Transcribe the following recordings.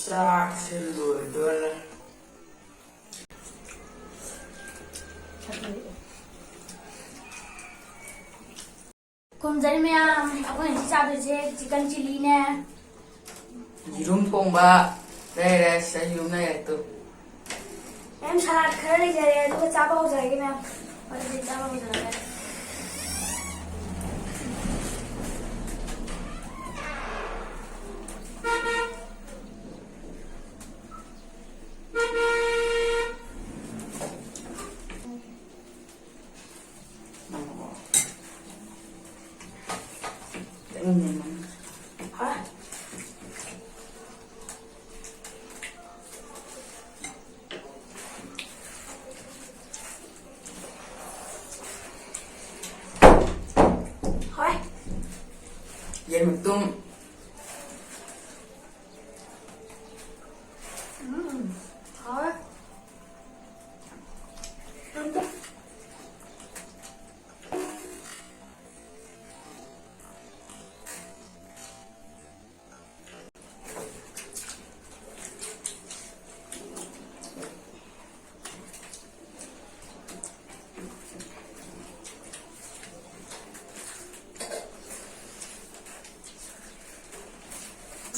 ꯆꯥꯛꯁꯦ ꯂꯣꯏꯗꯣꯔꯦ ꯈꯨꯝꯖꯔꯤ ꯃꯌꯥꯝ ꯑꯩꯈꯣꯏ ꯉꯁꯤ ꯆꯥꯗꯣꯏꯁꯦ ꯆꯤꯀꯟ ꯆꯤꯂꯤꯅꯦ ꯌꯦꯔꯨꯝ ꯊꯣꯡꯕ ꯂꯩꯔꯦ ꯌꯦꯔꯨꯝ ꯂꯩꯔꯦ ꯃꯌꯥꯝ ꯁꯂꯥꯗ ꯈꯔ ꯂꯩꯖꯔꯦ ꯑꯗꯨꯒ ꯆꯥꯕ ꯍꯧꯖꯔꯒꯦ ꯃꯌꯥꯝ ꯑꯗꯨꯗꯤ ꯆꯥꯕ ꯍꯧꯖꯔꯒꯦ Yan magtum. Thôi.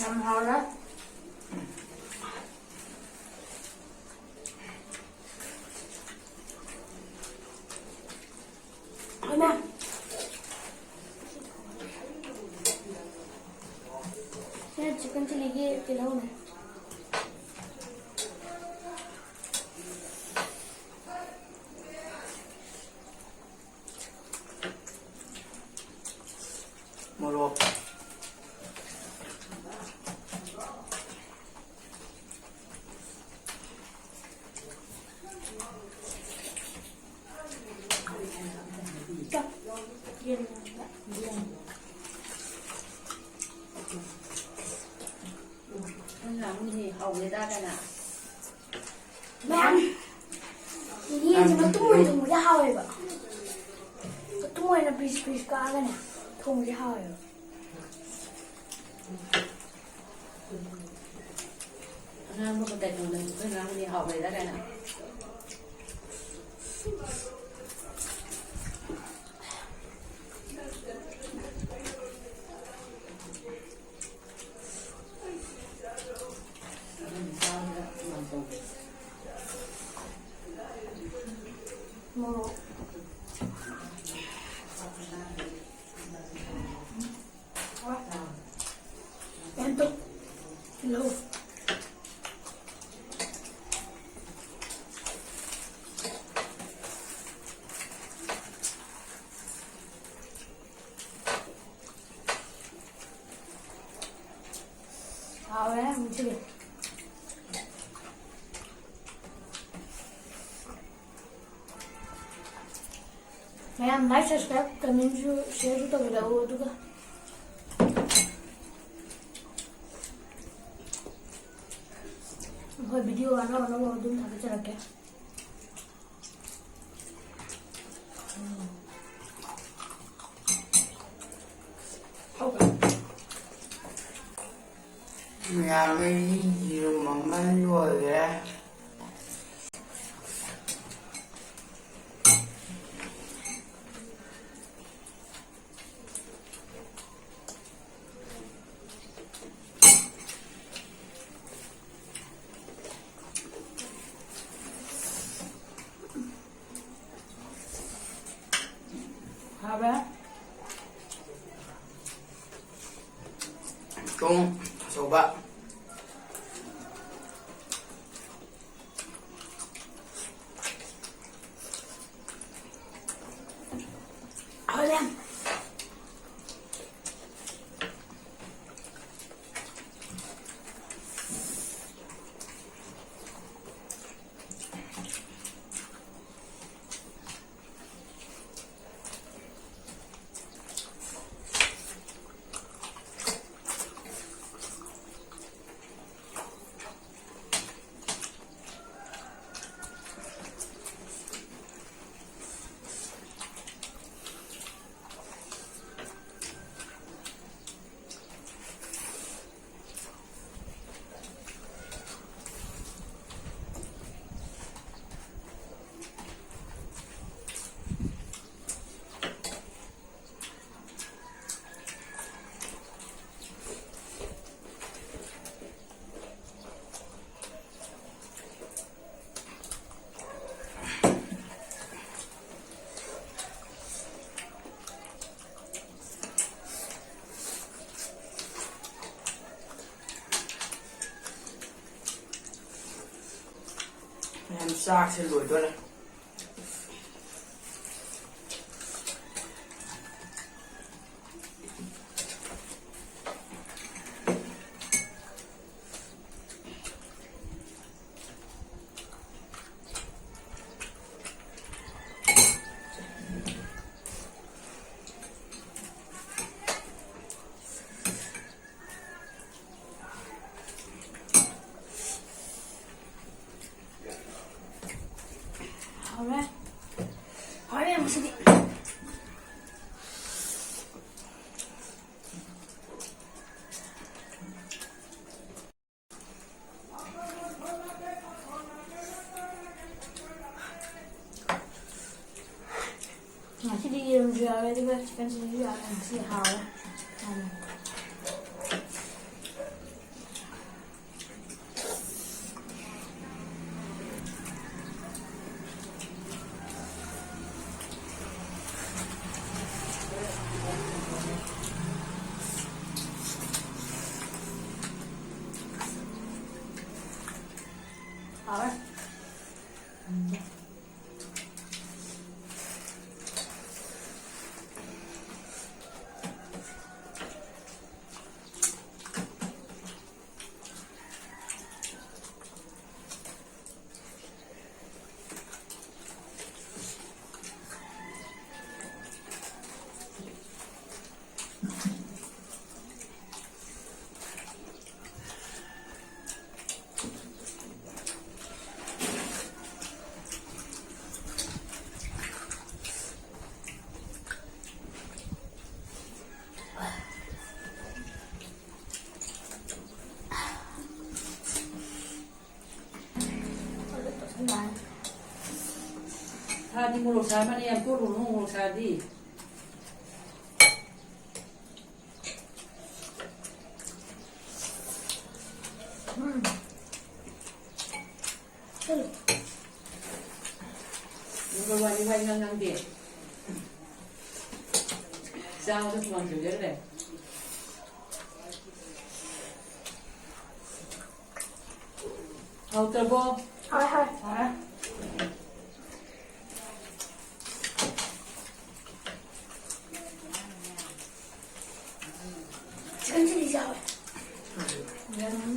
Làm hao đó. Thôi nè. Thế chicken chili kia từ lâu này. Morok. Làm gì hầu người ta cái nào? Mẹ ăn. Ini cuma tunggu dia hawa ba. Tunggu na bis ka aga na. Tunggu dia hawa. Làm một cái tủ này, tôi làm gì hầu người ta cái nào? Mau. Entuk. Hello. Ahora, mucho bien. Ma'am, like, subscribe, comment, share to the video. Hồi video nó đúng thật cho là kìa. Okay. Nhà cái yerum mà rồi kìa. Apa? Tung coba. Alam. em xác sẽ lùi đó đây hào ra hỏi em một sự kiện masih di jual itu kan sini jual masih hal halถ้าที่มูลค่ามันยังพูดมูลค่าดีมันก็วันนี้วันงั้นเด็กเจ้าทุกวันอยู่เยอะเลยเอาเตอร์โบ hỏi hỏi เอาละ kan sini siapa jangan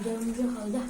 kalau dah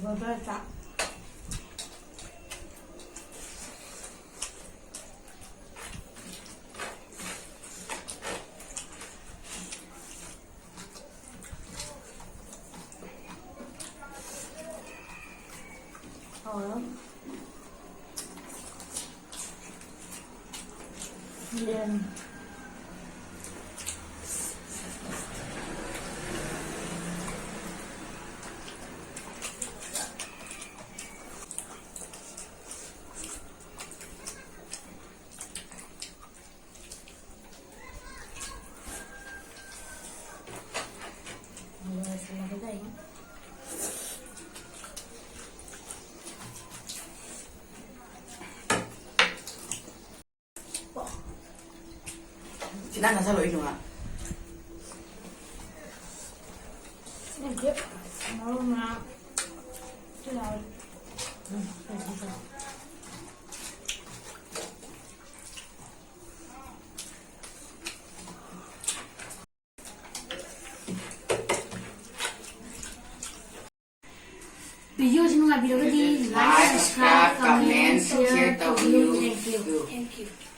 berbaca dan chị đang làm sao lùi nữa ạ ini dia mau nak jual video xin mời video cái gì like subscribe comment share thank you